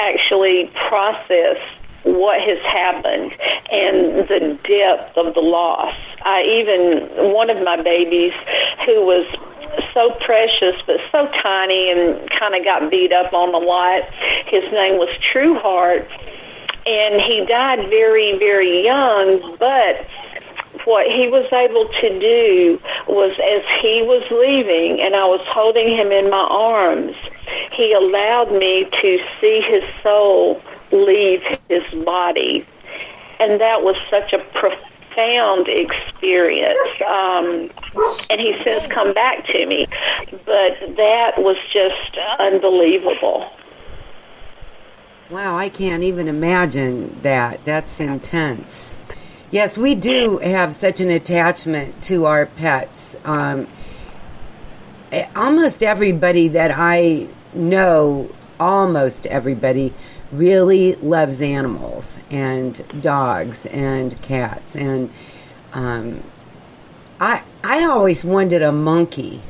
actually process what has happened and the depth of the loss. One of my babies who was so precious but so tiny and kind of got beat up on a lot, his name was Trueheart, and he died very, very young, but what he was able to do was, as he was leaving and I was holding him in my arms, he allowed me to see his soul leave his body. And that was such a profound experience. And he's since come back to me. But that was just unbelievable. Wow, I can't even imagine that. That's intense. Yes, we do have such an attachment to our pets. Almost everybody that I know, almost everybody, really loves animals and dogs and cats. And I always wanted a monkey.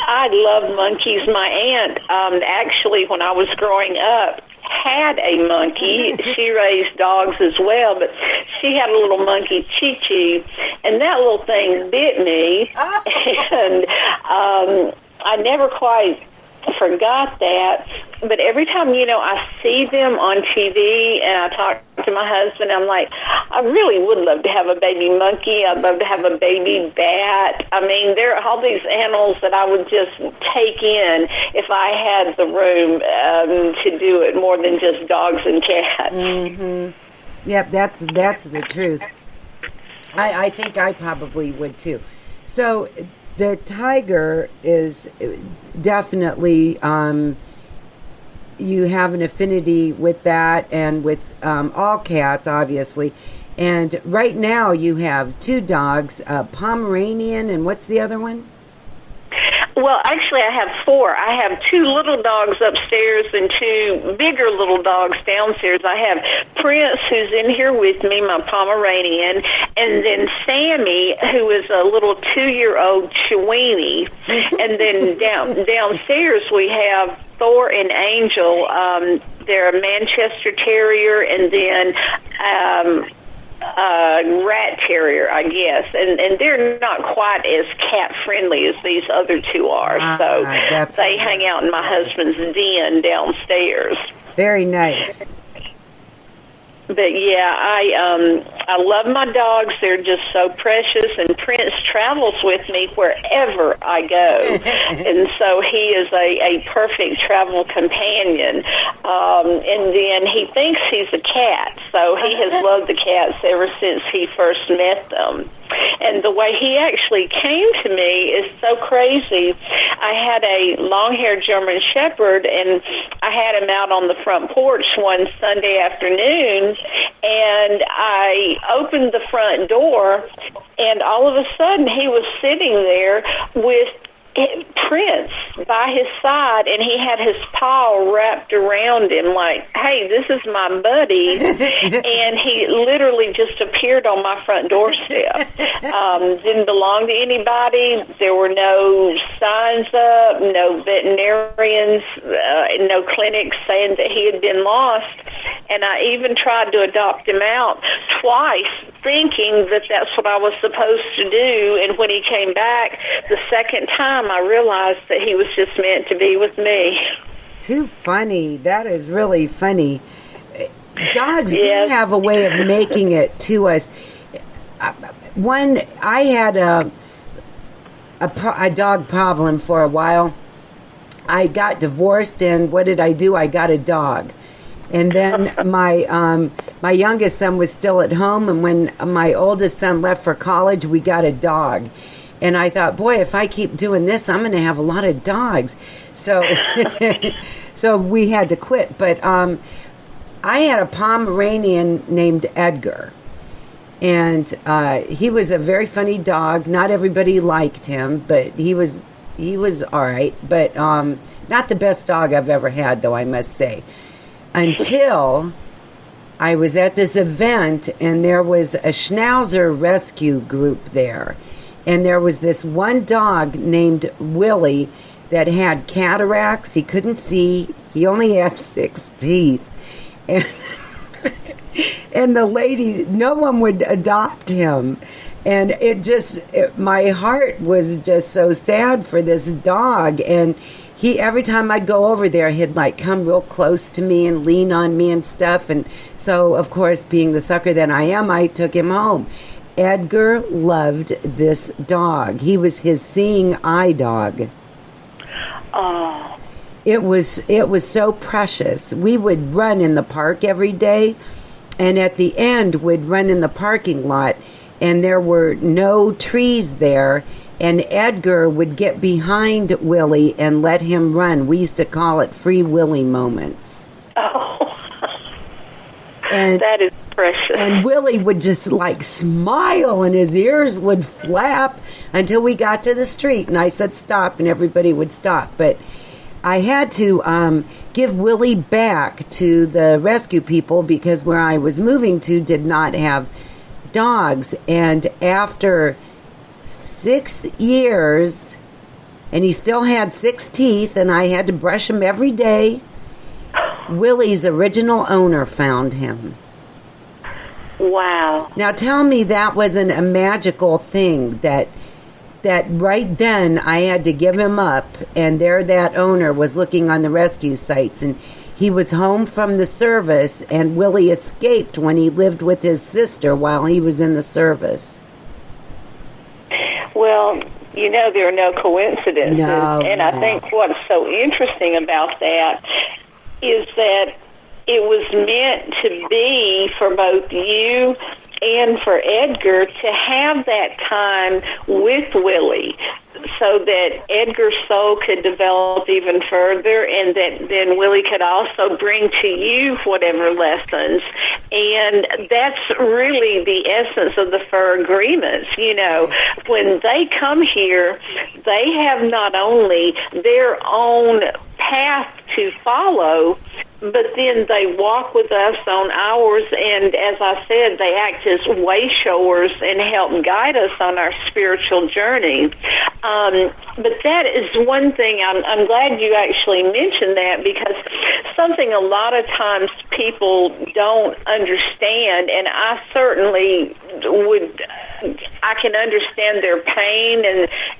I love monkeys. My aunt, actually, when I was growing up, had a monkey. She raised dogs as well, but she had a little monkey, Chi-Chi, and that little thing bit me, and I never quite forgot that. But every time, I see them on TV and I talk to my husband, I'm like, I really would love to have a baby monkey. I'd love to have a baby bat. I mean, there are all these animals that I would just take in if I had the room to do it, more than just dogs and cats. Mm-hmm. Yep, that's the truth. I think I probably would too. So the tiger is definitely, you have an affinity with that and with all cats, obviously. And right now you have 2 dogs, a Pomeranian, and what's the other one? Well, actually, I have 4. I have 2 little dogs upstairs and 2 bigger little dogs downstairs. I have Prince, who's in here with me, my Pomeranian, and then Sammy, who is a little 2-year-old Chiweenie. And then downstairs we have Thor and Angel. They're a Manchester Terrier, and then rat terrier, I guess, and they're not quite as cat friendly as these other 2 are. So they hang out in my husband's den downstairs. Very nice. But yeah, I love my dogs. They're just so precious, and Prince travels with me wherever I go, and so he is a perfect travel companion. And then he thinks he's a cat, so he has loved the cats ever since he first met them. And the way he actually came to me is so crazy. I had a long-haired German Shepherd, and I had him out on the front porch one Sunday afternoon, and I opened the front door, and all of a sudden he was sitting there with Prince by his side, and he had his paw wrapped around him like, hey, this is my buddy. And he literally just appeared on my front doorstep. Didn't belong to anybody. There were no signs up, no veterinarians, no clinics saying that he had been lost. And I even tried to adopt him out twice, thinking that that's what I was supposed to do. And when he came back the second time, I realized that he was just meant to be with me. Too funny. That is really funny. Dogs do have a way of making it to us. I had a dog problem for a while. I got divorced, and what did I do? I got a dog. And then my youngest son was still at home, and when my oldest son left for college, we got a dog. And I thought, boy, if I keep doing this, I'm going to have a lot of dogs. So so we had to quit. But I had a Pomeranian named Edgar. And he was a very funny dog. Not everybody liked him, but he was all right. But not the best dog I've ever had, though, I must say. Until I was at this event, and there was a Schnauzer rescue group there. And there was this one dog named Willie that had cataracts. He couldn't see. He only had 6 teeth. And, and the lady, no one would adopt him. And my heart was just so sad for this dog. And every time I'd go over there, he'd like come real close to me and lean on me and stuff. And so, of course, being the sucker that I am, I took him home. Edgar loved this dog. He was his seeing eye dog. Oh. It was so precious. We would run in the park every day, and at the end, we'd run in the parking lot, and there were no trees there. And Edgar would get behind Willie and let him run. We used to call it Free Willie moments. Oh, and that is precious. And Willie would just like smile and his ears would flap until we got to the street. And I said stop, and everybody would stop. But I had to give Willie back to the rescue people because where I was moving to did not have dogs. And after 6 years, and he still had 6 teeth, and I had to brush him every day, Willie's original owner found him. Wow. Now tell me that wasn't a magical thing, that right then I had to give him up, and there that owner was looking on the rescue sites, and he was home from the service, and Willie escaped when he lived with his sister while he was in the service. Well, there are no coincidences. And I think what's so interesting about that is that it was meant to be for both you and for Edgar to have that time with Willie so that Edgar's soul could develop even further, and that then Willie could also bring to you whatever lessons. And that's really the essence of the fur agreements. When they come here, they have not only their own path to follow, but then they walk with us on ours, and as I said, they act as way showers and help guide us on our spiritual journey. But that is one thing, I'm glad you actually mentioned that, because something a lot of times people don't understand, and I certainly I can understand their pain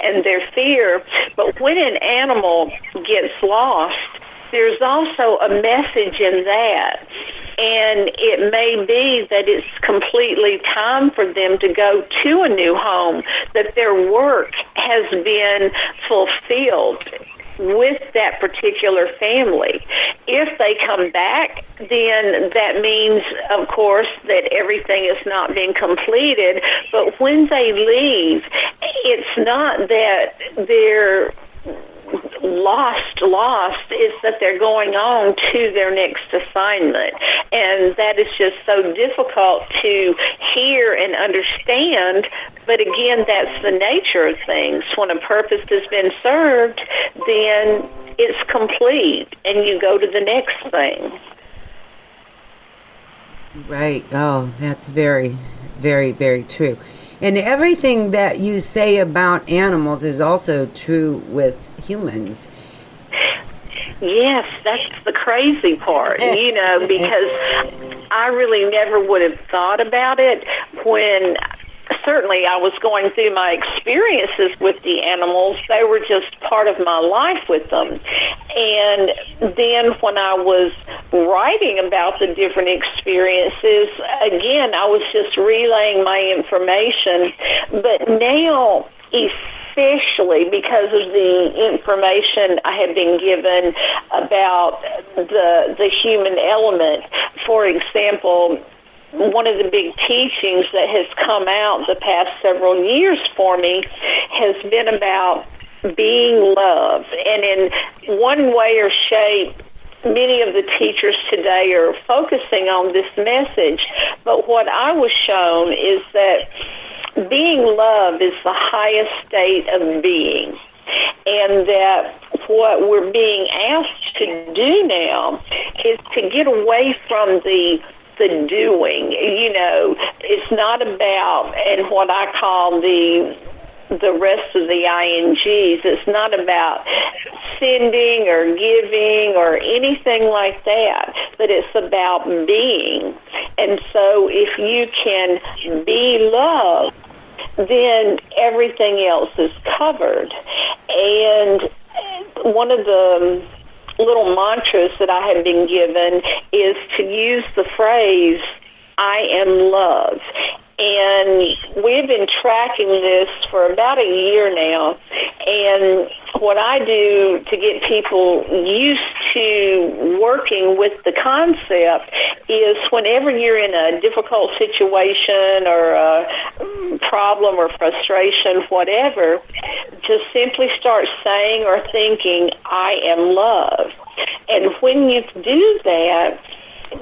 and their fear, but when an animal gets lost, there's also a message in that. And it may be that it's completely time for them to go to a new home, that their work has been fulfilled with that particular family. If they come back, then that means, of course, that everything is not being completed. But when they leave, it's not that they're lost, is that they're going on to their next assignment. And that is just so difficult to hear and understand. But again, that's the nature of things. When a purpose has been served, then it's complete, and you go to the next thing. Right. Oh, that's very, very, very true. And everything that you say about animals is also true with humans. Yes, that's the crazy part, because I really never would have thought about it when certainly I was going through my experiences with the animals. They were just part of my life with them. And then when I was writing about the different experiences, again, I was just relaying my information. But now, especially because of the information I had been given about the human element, for example, one of the big teachings that has come out the past several years for me has been about being love. And in one way or shape, many of the teachers today are focusing on this message. But what I was shown is that being love is the highest state of being. And that what we're being asked to do now is to get away from the doing. It's not about, and what I call the the rest of the INGs. It's not about sending or giving or anything like that, but it's about being. And so if you can be love, then everything else is covered. And one of the little mantras that I have been given is to use the phrase, I am love. And we've been tracking this for about a year now. And what I do to get people used to working with the concept is whenever you're in a difficult situation or a problem or frustration, whatever, just simply start saying or thinking, I am love. And when you do that,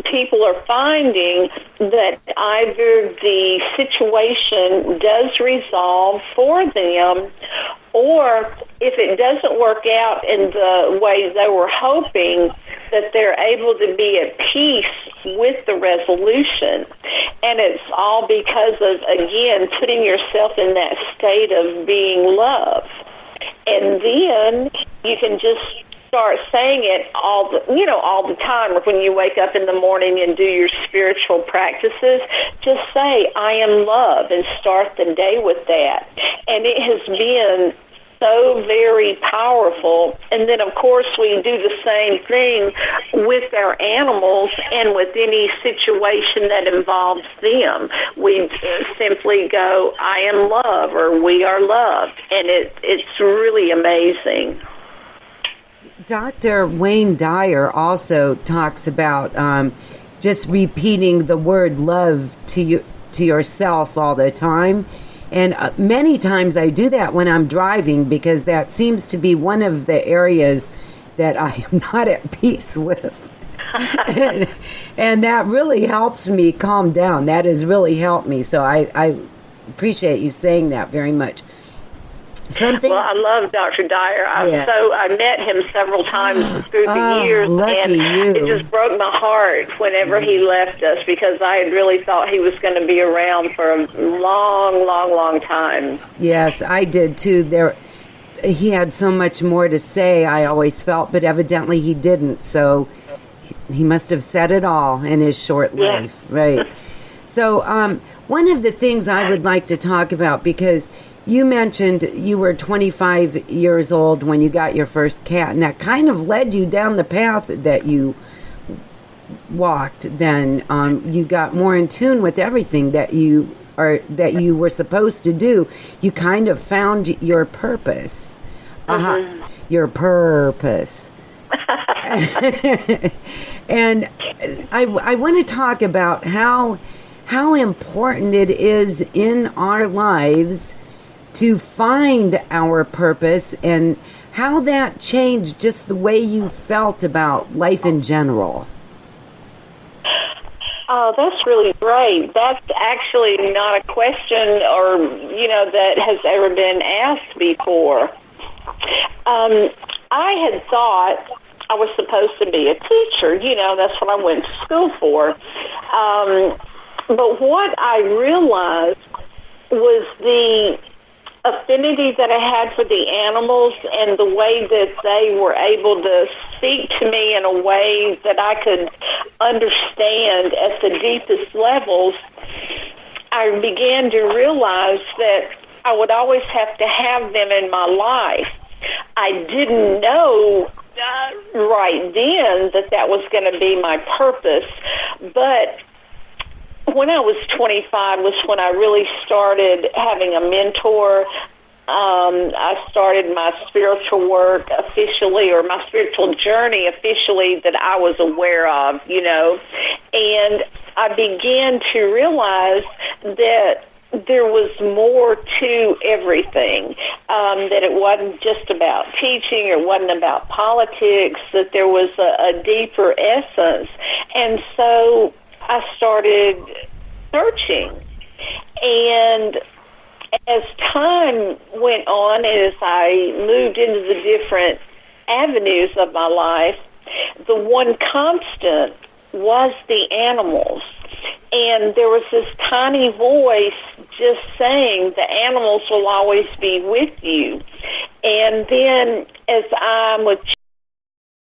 people are finding that either the situation does resolve for them, or if it doesn't work out in the way they were hoping, that they're able to be at peace with the resolution. And it's all because of, again, putting yourself in that state of being love. And then you can just start saying it all the time, or when you wake up in the morning and do your spiritual practices, just say, I am love, and start the day with that. And it has been so very powerful. And then, of course, we do the same thing with our animals and with any situation that involves them. We simply go, I am love, or we are loved. And it's really amazing. Dr. Wayne Dyer also talks about just repeating the word love to yourself all the time. And many times I do that when I'm driving, because that seems to be one of the areas that I am not at peace with. and that really helps me calm down. That has really helped me. So I appreciate you saying that very much. Well, I love Dr. Dyer. I met him several times through the years, and it just broke my heart whenever he left us, because I had really thought he was going to be around for a long, long, long time. Yes, I did too. He had so much more to say, I always felt, but evidently he didn't. So he must have said it all in his short life, right? So one of the things I would like to talk about, because you mentioned you were 25 years old when you got your first cat, and that kind of led you down the path that you walked. Then you got more in tune with everything that you were supposed to do. You kind of found your purpose. Your purpose. And I want to talk about how important it is in our lives to find our purpose, and how that changed just the way you felt about life in general. Oh, that's really great. That's actually not a question that has ever been asked before. I had thought I was supposed to be a teacher. That's what I went to school for. But what I realized was the affinity that I had for the animals, and the way that they were able to speak to me in a way that I could understand at the deepest levels. I began to realize that I would always have to have them in my life. I didn't know right then that was going to be my purpose, but when I was 25 was when I really started having a mentor. I started my spiritual work officially, or my spiritual journey officially, that I was aware of, and I began to realize that there was more to everything, that it wasn't just about teaching, or it wasn't about politics, that there was a deeper essence. And so I started searching, and as time went on, as I moved into the different avenues of my life, the one constant was the animals. And there was this tiny voice just saying, the animals will always be with you. And then as I was